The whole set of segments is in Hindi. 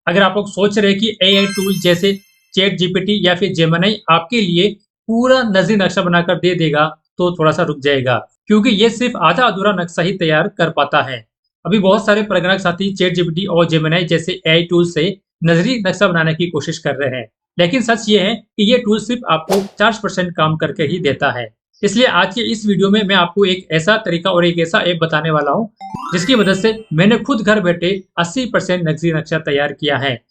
अगर आप लोग सोच रहे हैं कि एआई टूल जैसे चैट जीपीटी या फिर जेमिनी आपके लिए पूरा नजरी नक्शा बनाकर दे देगा, तो थोड़ा सा रुक जाएगा, क्योंकि ये सिर्फ आधा अधूरा नक्शा ही तैयार कर पाता है। अभी बहुत सारे प्रगणक साथी चैट जीपीटी और जेमिनी जैसे एआई टूल से नजरी नक्शा बनाने की कोशिश कर रहे हैं, लेकिन सच ये है कि ये टूल सिर्फ आपको 50% काम करके ही देता है। इसलिए आज के इस वीडियो में मैं आपको एक ऐसा तरीका और एक ऐसा ऐप बताने वाला हूँ जिसकी मदद से मैंने खुद घर बैठे 80% नकशी नक्शा तैयार किया है,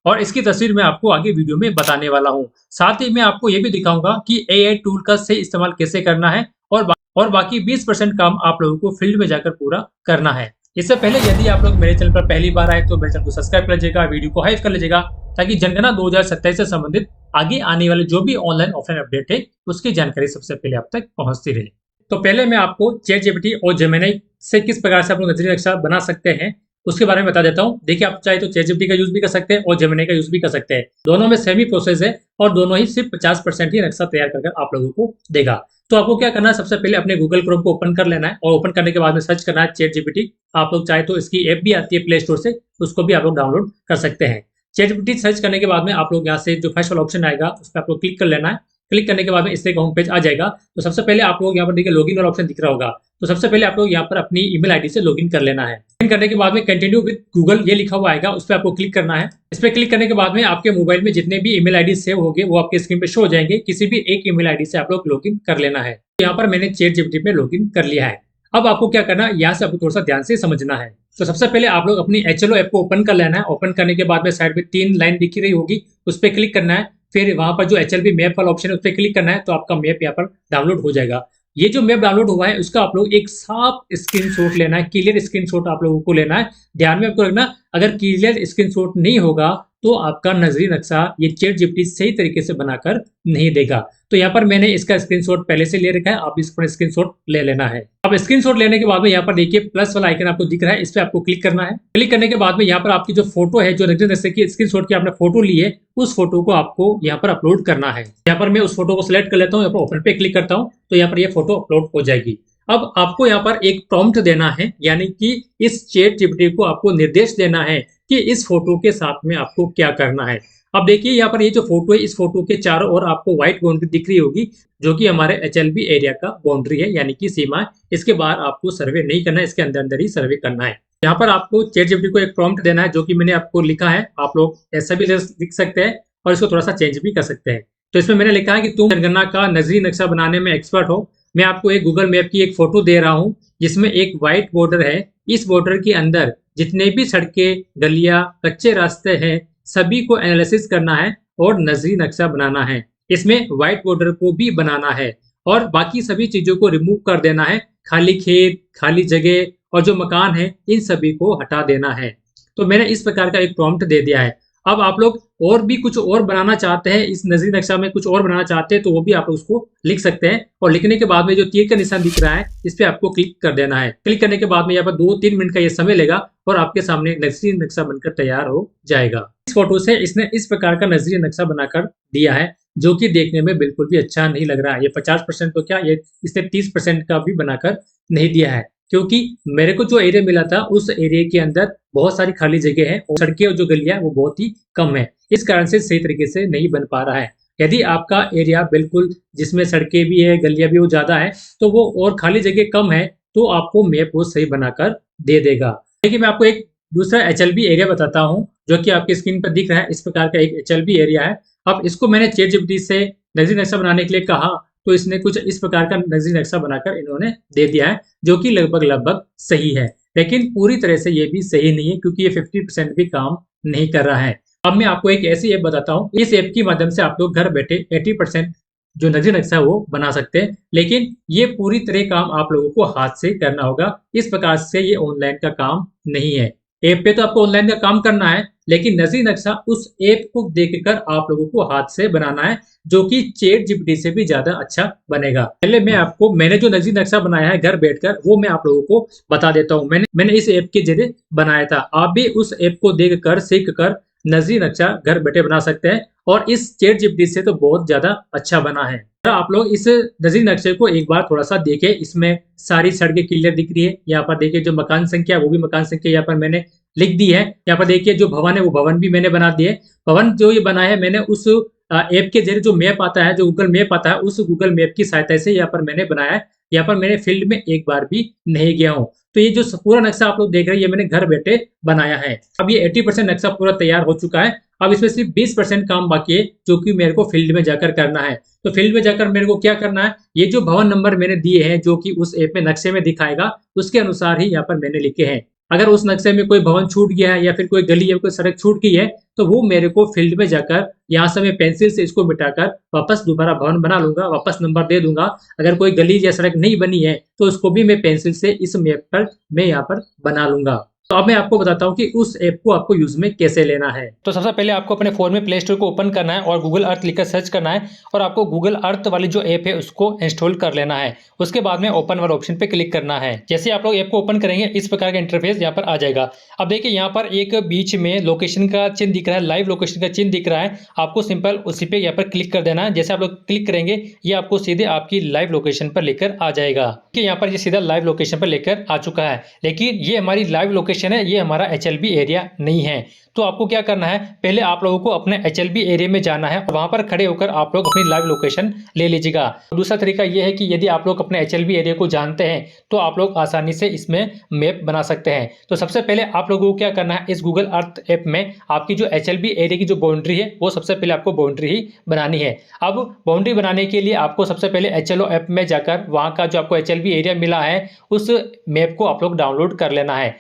और इसकी तस्वीर मैं आपको आगे वीडियो में बताने वाला हूँ। साथ ही मैं आपको ये भी दिखाऊंगा कि एआई टूल का सही इस्तेमाल कैसे करना है, और बाकी 20% काम आप लोगों को फील्ड में जाकर पूरा करना है। इससे पहले यदि आप लोग मेरे चैनल पर पहली बार आए तो मेरे चैनल को सब्सक्राइब कर लीजिएगा, वीडियो को हाइप कर लीजिएगा, ताकि जनगणना 2027 से संबंधित आगे आने वाले जो भी ऑनलाइन ऑफलाइन अपडेट है उसकी जानकारी सबसे पहले आप तक पहुंचती रहे। तो पहले मैं आपको चैट जीपीटी और जेमिनी से किस प्रकार से आप लोग नजरी नक्शा बना सकते हैं उसके बारे में बता देता हूँ। देखिए, आप चाहे तो चैट जीपीटी का यूज भी कर सकते हैं और जेमिनी का यूज भी कर सकते हैं। दोनों में सेम ही प्रोसेस है और दोनों ही सिर्फ 50% ही नक्शा तैयार कर आप लोगों को देगा। तो आपको क्या करना है, सबसे पहले अपने गूगल क्रोम को ओपन कर लेना है और ओपन करने के बाद में सर्च करना है चैट जीपीटी। आप लोग चाहे तो इसकी ऐप भी आती है प्ले स्टोर से, उसको भी आप लोग डाउनलोड कर सकते हैं। चैट जीपीटी सर्च करने के बाद में आप लोग यहाँ से जो फर्स्ट वाला ऑप्शन आएगा उस पर आप लोग क्लिक कर लेना है। क्लिक करने के बाद में इस तरह का होम पेज आ जाएगा। तो सबसे पहले आप लोग यहाँ पर देखिए लॉगिन वाला ऑप्शन दिख रहा होगा। तो सबसे पहले आप लोग यहाँ पर अपनी ईमेल आईडी से लॉगिन कर लेना है। लॉगिन करने के बाद में कंटिन्यू विद गूगल ये लिखा हुआ आएगा, उस पर आपको क्लिक करना है। इस पर क्लिक करने के बाद में आपके मोबाइल में जितने भी ईमेल आईडी सेव होंगे वो आपके स्क्रीन पे शो हो जाएंगे। किसी भी एक ईमेल आईडी से आप लोग लॉगिन कर लेना है। यहाँ पर मैंने चैट जीपीटी में लॉगिन कर लिया है। अब आपको क्या करना है, यहाँ से आपको थोड़ा सा ध्यान से समझना है। तो सबसे पहले आप लोग अपनी एचएलओ ऐप को ओपन कर लेना है। ओपन करने के बाद में साइड में 3 लाइन दिख रही होगी, उस पर क्लिक करना है। फिर वहां पर जो एचएलबी मैप वाला ऑप्शन है उस पर क्लिक करना है, तो आपका मैप यहाँ पर डाउनलोड हो जाएगा। ये जो मैप डाउनलोड हुआ है उसका आप लोग एक साफ स्क्रीनशॉट लेना है, क्लियर स्क्रीनशॉट आप लोगों को लेना है। ध्यान में आपको रखना, अगर क्लियर स्क्रीनशॉट नहीं होगा तो आपका नजरी नक्शा ये चैट जीपीटी सही तरीके से बनाकर नहीं देगा। तो यहाँ पर मैंने इसका स्क्रीनशॉट पहले से ले रखा है, आप इस पर स्क्रीनशॉट ले लेना है। अब स्क्रीनशॉट लेने के बाद में यहाँ पर देखिए प्लस वाला आइकन आपको दिख रहा है, इस पे आपको क्लिक करना है। क्लिक करने के बाद में यहाँ पर आपकी जो फोटो है, जो नजरी नक्शे की स्क्रीनशॉट की आपने फोटो ली है, उस फोटो को आपको यहाँ पर अपलोड करना है। यहाँ पर मैं उस फोटो को सिलेक्ट कर लेता हूँ, यहाँ पर ओपन पे क्लिक करता हूँ, तो यहाँ पर ये फोटो अपलोड हो जाएगी। अब आपको यहाँ पर एक प्रॉम्प्ट देना है, यानी कि इस चैट जीपीटी को आपको निर्देश देना है कि इस फोटो के साथ में आपको क्या करना है। अब देखिए यहाँ पर ये जो फोटो है, इस फोटो के चारों ओर आपको व्हाइट बाउंड्री दिख रही होगी, जो कि हमारे एचएलबी एरिया का बाउंड्री है, यानी कि सीमा है। इसके बाहर आपको सर्वे नहीं करना है, इसके अंदर अंदर ही सर्वे करना है। यहाँ पर आपको चैट जीपीटी को एक प्रॉम्प्ट देना है, जो कि मैंने आपको लिखा है। आप लोग ऐसा भी लिख सकते हैं और इसको थोड़ा सा चेंज भी कर सकते हैं। तो इसमें मैंने लिखा है कि तुम जनगणना का नजरी नक्शा बनाने में एक्सपर्ट हो। मैं आपको एक गूगल मैप की एक फोटो दे रहा हूँ जिसमें एक व्हाइट बॉर्डर है। इस बॉर्डर के अंदर जितने भी सड़कें, गलियां, कच्चे रास्ते हैं, सभी को एनालिसिस करना है और नजरी नक्शा बनाना है। इसमें व्हाइट बॉर्डर को भी बनाना है और बाकी सभी चीजों को रिमूव कर देना है। खाली खेत, खाली जगह और जो मकान है, इन सभी को हटा देना है। तो मैंने इस प्रकार का एक प्रॉम्प्ट दे दिया है। अब आप लोग और भी कुछ और बनाना चाहते हैं, इस नजरी नक्शा में कुछ और बनाना चाहते हैं, तो वो भी आप उसको लिख सकते हैं। और लिखने के बाद में जो तीर का निशान दिख रहा है, इस पे आपको क्लिक कर देना है। क्लिक करने के बाद में यहाँ पर 2-3 मिनट का ये समय लेगा और आपके सामने नजरी नक्शा बनकर तैयार हो जाएगा। इस फोटो से इसने इस प्रकार का नजरी नक्शा बनाकर दिया है, जो कि देखने में बिल्कुल भी अच्छा नहीं लग रहा है। ये 50% तो क्या, ये इसने 30% का भी बनाकर नहीं दिया है, क्योंकि मेरे को जो एरिया मिला था उस एरिया के अंदर बहुत सारी खाली जगह है और सड़कें और जो गलियां है वो बहुत ही कम है। इस कारण से सही तरीके से नहीं बन पा रहा है। यदि आपका एरिया बिल्कुल जिसमें सड़कें भी है, गलियां भी वो ज्यादा है, तो वो और खाली जगह कम है, तो आपको मैप वो सही बनाकर दे देगा। देखिए, मैं आपको एक दूसरा एचएलबी एरिया बताता हूँ, जो कि आपकी स्क्रीन पर दिख रहा है। इस प्रकार का एक एचएलबी एरिया है। अब इसको मैंने चैट जीपीटी से नजरी नक्शा बनाने के लिए कहा, तो इसने कुछ इस प्रकार का नजरी नक्शा बनाकर इन्होंने दे दिया है, जो कि लगभग लगभग सही है। लेकिन पूरी तरह से ये भी सही नहीं है, क्योंकि ये 50% भी काम नहीं कर रहा है। अब मैं आपको एक ऐसी ऐप बताता हूँ, इस ऐप की माध्यम से आप लोग घर बैठे 80% जो नजरी नक्शा है वो बना सकते हैं। लेकिन ये पूरी तरह काम आप लोगों को हाथ से करना होगा। इस प्रकार से ये ऑनलाइन का काम नहीं है। ऐप पे तो आपको ऑनलाइन का काम करना है, लेकिन नजरी नक्शा उस ऐप को देखकर आप लोगों को हाथ से बनाना है, जो कि चैट जीपीटी से भी ज्यादा अच्छा बनेगा। पहले मैंने जो नजरी नक्शा बनाया है घर बैठकर, वो मैं आप लोगों को बता देता हूँ। मैंने इस ऐप के जरिए बनाया था। आप भी उस ऐप को देखकर, सीख कर नजरी नक्शा घर बैठे बना सकते हैं, और इस चैट जीपीटी से तो बहुत ज्यादा अच्छा बना है। आप लोग इस नजरी नक्शे को एक बार थोड़ा सा देखें। इसमें सारी सड़कें क्लियर दिख रही है। यहाँ पर देखिए जो मकान संख्या, वो भी मकान संख्या यहाँ पर मैंने लिख दी है। यहाँ पर देखिए जो भवन है वो भवन भी मैंने बना दिए। भवन जो ये बना है मैंने उस ऐप के जरिए जो मैप आता है, जो गूगल मैप आता है, उस गूगल मैप की सहायता से यहाँ पर मैंने बनाया है। यहाँ पर मैंने फील्ड में एक बार भी नहीं गया हूँ। तो ये जो पूरा नक्शा आप लोग देख रहे हैं ये मैंने घर बैठे बनाया है। अब ये 80% नक्शा पूरा तैयार हो चुका है। अब इसमें सिर्फ 20% काम बाकी है जो कि मेरे को फील्ड में जाकर करना है। तो फील्ड में जाकर मेरे को क्या करना है, ये जो भवन नंबर मैंने दिए हैं जो कि उस ऐप में नक्शे में दिखाएगा उसके अनुसार ही यहाँ पर मैंने लिखे हैं। अगर उस नक्शे में कोई भवन छूट गया है या फिर कोई गली या कोई सड़क छूट गई है तो वो मेरे को फील्ड में जाकर यहाँ से मैं पेंसिल से इसको मिटाकर वापस दोबारा भवन बना लूंगा, वापस नंबर दे दूंगा। अगर कोई गली या सड़क नहीं बनी है तो उसको भी मैं पेंसिल से इस मैप पर मैं यहाँ पर बना लूंगा। तो अब मैं आपको बताता हूँ कि उस ऐप को आपको यूज में कैसे लेना है। तो सबसे पहले आपको अपने फोन में प्ले स्टोर को ओपन करना है और गूगल अर्थ लिखकर सर्च करना है और आपको गूगल अर्थ वाली जो ऐप है उसको इंस्टॉल कर लेना है। उसके बाद में ओपन वाले ऑप्शन पे क्लिक करना है। जैसे आप लोग ऐप को ओपन करेंगे इस प्रकार का इंटरफेस यहाँ पर आ जाएगा। अब देखिए यहाँ पर एक बीच में लोकेशन का चिन्ह दिख रहा है, लाइव लोकेशन का चिन्ह दिख रहा है। आपको सिंपल उसी पे यहाँ पर क्लिक कर देना है। जैसे आप लोग क्लिक करेंगे ये आपको सीधे आपकी लाइव लोकेशन पर लेकर आ जाएगा कि यहाँ पर ये सीधा लाइव लोकेशन पर लेकर आ चुका है। लेकिन ये हमारी लाइव लोकेशन है, ये हमारा HLB एरिया नहीं है। तो आपको क्या करना है, पहले आप लोगों को अपने HLB एरिया में जाना है और वहां पर खड़े होकर आप लोग अपनी लाइव लोकेशन ले लीजिएगा। दूसरा तरीका यह है कि यदि आप लोग अपने HLB एरिया को जानते हैं तो आप लोग आसानी से इसमें मैप बना सकते हैं। तो सबसे पहले आप लोगों को क्या करना है, इस गूगल अर्थ ऐप में आपकी जो HLB एरिया की जो बाउंड्री है वो सबसे पहले आपको बाउंड्री ही बनानी है। अब बाउंड्री बनाने के लिए आपको सबसे पहले HLO ऐप में जाकर वहां का जो आपको HLB एरिया मिला है उस मैप को आप लोग डाउनलोड कर लेना है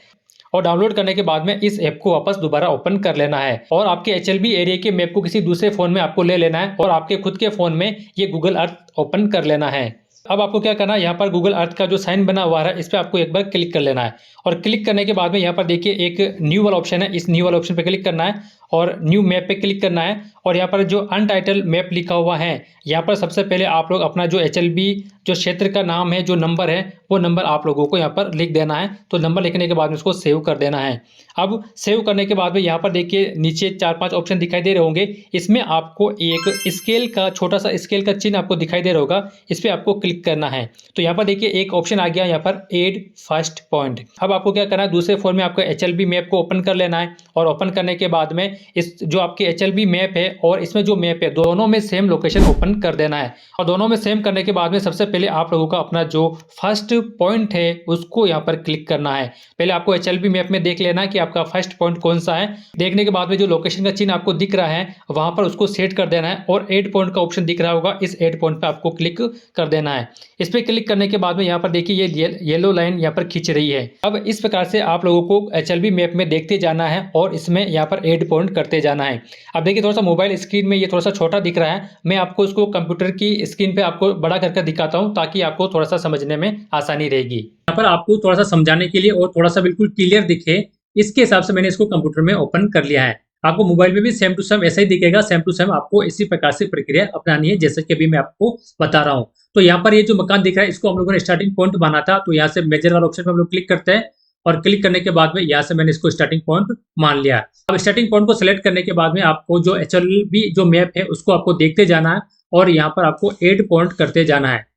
और डाउनलोड करने के बाद में इस ऐप को वापस दोबारा ओपन कर लेना है और आपके HLB एरिया के मैप को किसी दूसरे फोन में आपको ले लेना है और आपके खुद के फोन में ये गूगल अर्थ ओपन कर लेना है। अब आपको क्या करना है, यहाँ पर गूगल अर्थ का जो साइन बना हुआ है इस पर आपको एक बार क्लिक कर लेना है और क्लिक करने के बाद में यहाँ पर देखिए एक न्यू वाला ऑप्शन है, इस न्यू वाला ऑप्शन पे क्लिक करना है और न्यू मैप पे क्लिक करना है और यहाँ पर जो अनटाइटल मैप लिखा हुआ है यहाँ पर सबसे पहले आप लोग अपना जो HLB जो क्षेत्र का नाम है, जो नंबर है वो नंबर आप लोगों को यहाँ पर लिख देना है। तो नंबर लिखने के बाद में उसको सेव कर देना है। अब सेव करने के बाद में यहाँ पर देखिए नीचे 4-5 ऑप्शन दिखाई दे रहे होंगे, इसमें आपको एक स्केल का छोटा सा स्केल का चिन्ह आपको दिखाई दे रहा होगा, इस पर आपको क्लिक करना है। तो यहाँ पर देखिए एक ऑप्शन आ गया यहाँ पर एड फर्स्ट पॉइंट। अब आपको क्या करना है, दूसरे फोन में आपको HLB मैप को ओपन कर लेना है और ओपन करने के बाद में इस जो आपकी HLB मैप है और इसमें जो मैप है दोनों में सेम लोकेशन ओपन कर देना है और दोनों में सेम करने के बाद में सबसे पहले आप लोगों का अपना जो फर्स्ट पॉइंट है उसको यहाँ पर क्लिक करना है। पहले आपको HLB मैप में देख लेना है कि आपका फर्स्ट पॉइंट कौन सा है। देखने के बाद में जो लोकेशन का चिन्ह आपको दिख रहा है वहां पर उसको सेट कर देना है और एड पॉइंट का ऑप्शन दिख रहा होगा, इस एड पॉइंट पे आपको क्लिक कर देना है। इस पर क्लिक करने के बाद में यहाँ पर देखिए ये येलो लाइन यहाँ पर खींच रही है। अब इस प्रकार से आप लोगों को HLB मैप में देखते जाना है और इसमें यहाँ पर एड पॉइंट करते जाना है। अब देखिए थोड़ा सा मोबाइल स्क्रीन में ये थोड़ा सा छोटा दिख रहा है, मैं आपको इसको कंप्यूटर की स्क्रीन पे आपको बड़ा करके दिखाता हूँ ताकि आपको थोड़ा सा समझने में आसानी रहेगी। यहाँ पर आपको थोड़ा सा समझाने के लिए और थोड़ा सा बिल्कुल क्लियर दिखे इसके हिसाब से मैंने इसको कंप्यूटर में ओपन कर लिया है। आपको मोबाइल में भी सेम टू सेम ऐसा ही दिखेगा, सेम टू सेम आपको इसी प्रकार से प्रक्रिया अपनानी है जैसे कि अभी मैं आपको बता रहा हूँ। तो यहाँ पर ये जो मकान दिख रहा है इसको हम लोगों ने स्टार्टिंग पॉइंट माना था, तो यहाँ से मेजर वाला ऑप्शन पे हम लोग क्लिक करते हैं और क्लिक करने के बाद में यहाँ से मैंने इसको स्टार्टिंग पॉइंट मान लिया। अब स्टार्टिंग पॉइंट को सिलेक्ट करने के बाद में आपको जो HLB जो मैप है उसको आपको देखते जाना है और यहाँ पर आपको एड पॉइंट करते जाना है।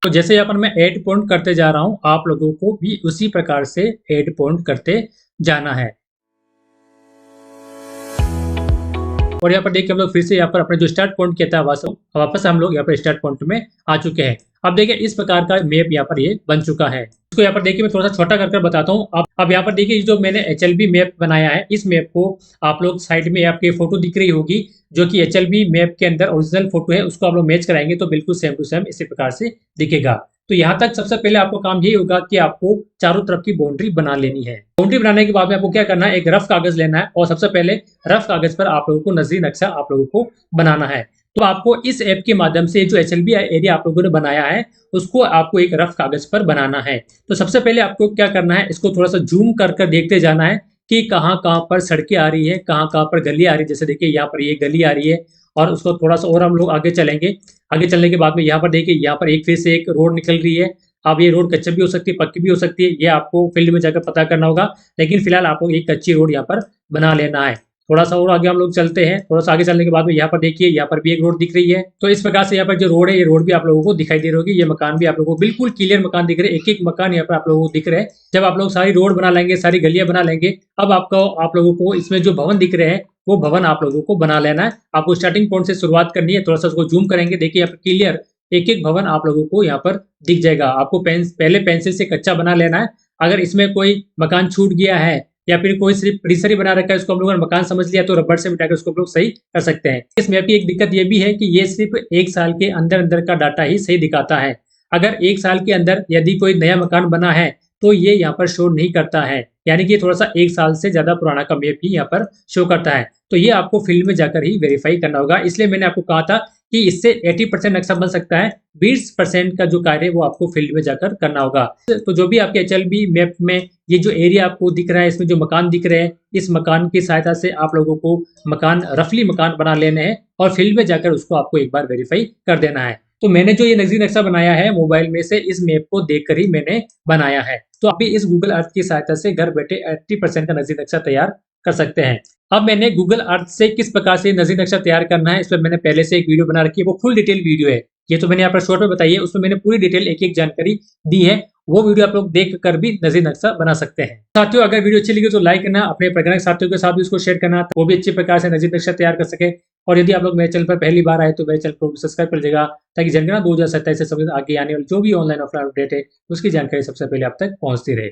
तो जैसे यहाँ पर मैं एड पॉइंट करते जा रहा हूँ आप लोगों को भी उसी प्रकार से एड पॉइंट करते जाना है। और यहाँ पर देखिए हम लोग फिर से यहाँ पर अपने जो स्टार्ट पॉइंट किया था वापस हम लोग यहाँ पर स्टार्ट पॉइंट में आ चुके हैं। अब देखिए इस प्रकार का मैप यहाँ पर ये बन चुका है। इसको यहाँ पर देखिए मैं थोड़ा सा छोटा कर बताता हूँ। अब यहाँ पर देखिए जो मैंने HLB मैप बनाया है इस मैप को आप लोग साइड में आपकी फोटो दिख रही होगी जो कि HLB मैप के अंदर ओरिजिनल फोटो है, उसको आप लोग मैच कराएंगे तो बिल्कुल सेम टू सेम इसी प्रकार से दिखेगा। तो यहाँ तक सबसे पहले आपको काम यही होगा कि आपको चारों तरफ की बाउंड्री बना लेनी है। बाउंड्री बनाने के बाद में आपको क्या करना है, एक रफ कागज लेना है और सबसे पहले रफ कागज पर आप लोगों को नजरी नक्शा आप लोगों को बनाना है। तो आपको इस ऐप के माध्यम से जो HLB एरिया आप लोगों ने बनाया है उसको आपको एक रफ कागज पर बनाना है। तो सबसे पहले आपको क्या करना है, इसको थोड़ा सा जूम कर कर देखते जाना है कि कहाँ कहाँ पर सड़कें आ रही है, कहाँ कहाँ पर गली आ रही है। जैसे देखिए यहाँ पर ये गली आ रही है और उसको थोड़ा सा और हम लोग आगे चलेंगे। आगे चलने के बाद में यहाँ पर देखिए यहाँ पर एक फिर से एक रोड निकल रही है। अब ये रोड कच्ची भी हो सकती है, पक्की भी हो सकती है, ये आपको फील्ड में जाकर पता करना होगा, लेकिन फिलहाल आपको एक कच्ची रोड यहाँ पर बना लेना है। थोड़ा सा और आगे हम लोग चलते हैं। थोड़ा सा आगे चलने के बाद में यहाँ पर देखिए, यहाँ पर भी एक रोड दिख रही है। तो इस प्रकार से यहाँ पर जो रोड है, ये रोड भी आप लोगों को दिखाई दे रही होगी। ये मकान भी आप लोगों को बिल्कुल क्लियर मकान दिख रहे हैं, एक एक मकान यहाँ पर आप लोगों को दिख रहे हैं। जब आप लोग सारी रोड बना लेंगे, सारी गलियां बना लेंगे, अब आप लोगों को इसमें जो भवन दिख रहे हैं, वो भवन आप लोगों को बना लेना है। आपको स्टार्टिंग पॉइंट से शुरुआत करनी है। थोड़ा सा उसको जूम करेंगे, देखिए यहाँ पर क्लियर एक एक भवन आप लोगों को यहाँ पर दिख जाएगा। आपको पहले पेंसिल से कच्चा बना लेना है। अगर इसमें कोई मकान छूट गया है या फिर कोई सिर्फ परिसर बना रखा है, उसको हम लोगों ने मकान समझ लिया, तो रबड़ से मिटाकर उसको हम लोग सही कर सकते हैं। इस मैप की एक दिक्कत ये भी है कि ये सिर्फ एक साल के अंदर अंदर का डाटा ही सही दिखाता है। अगर एक साल के अंदर यदि कोई नया मकान बना है तो ये यहाँ पर शो नहीं करता है, यानी कि थोड़ा सा एक साल से ज्यादा पुराना का मैप ही यहाँ पर शो करता है। तो ये आपको फील्ड में जाकर ही वेरीफाई करना होगा। इसलिए मैंने आपको कहा था कि इससे 80% नक्शा बन सकता है, 20% का जो कार्य है वो आपको फील्ड में जाकर करना होगा। तो जो भी आपके HLB मैप में ये जो एरिया आपको दिख रहा है, इसमें जो मकान दिख रहे हैं, इस मकान की सहायता से आप लोगों को रफली मकान बना लेने हैं और फील्ड में जाकर उसको आपको एक बार वेरीफाई कर देना है। तो मैंने जो ये नजरी नक्शा बनाया है मोबाइल में से, इस मैप को देखकर ही मैंने बनाया है। तो आप भी इस गूगल अर्थ की सहायता से घर बैठे 80% का नजरी नक्शा तैयार कर सकते हैं। अब मैंने गूगल अर्थ से किस प्रकार से नजरी नक्शा तैयार करना है, इस पर मैंने पहले से एक वीडियो बना रखी है, वो फुल डिटेल वीडियो है। ये तो मैंने यहाँ पर शॉर्ट में बताई है, उसमें मैंने पूरी डिटेल एक एक जानकारी दी है। वो वीडियो आप लोग देख कर भी नजरी नक्शा बना सकते हैं। साथियों, अगर वीडियो अच्छी लगी तो लाइक करना, अपने परिवार साथियों के साथ भी इसको शेयर करना, वो भी अच्छी प्रकार से नजरी नक्शा तैयार कर सके। और यदि आप लोग मेरे चैनल पर पहली बार आए तो मेरे चैनल को सब्सक्राइब कर लीजिएगा, ताकि जनगणना 2027 से आगे आने वाली जो भी ऑनलाइन ऑफलाइन अपडेट है उसकी जानकारी सबसे पहले आप तक पहुंचती रहे।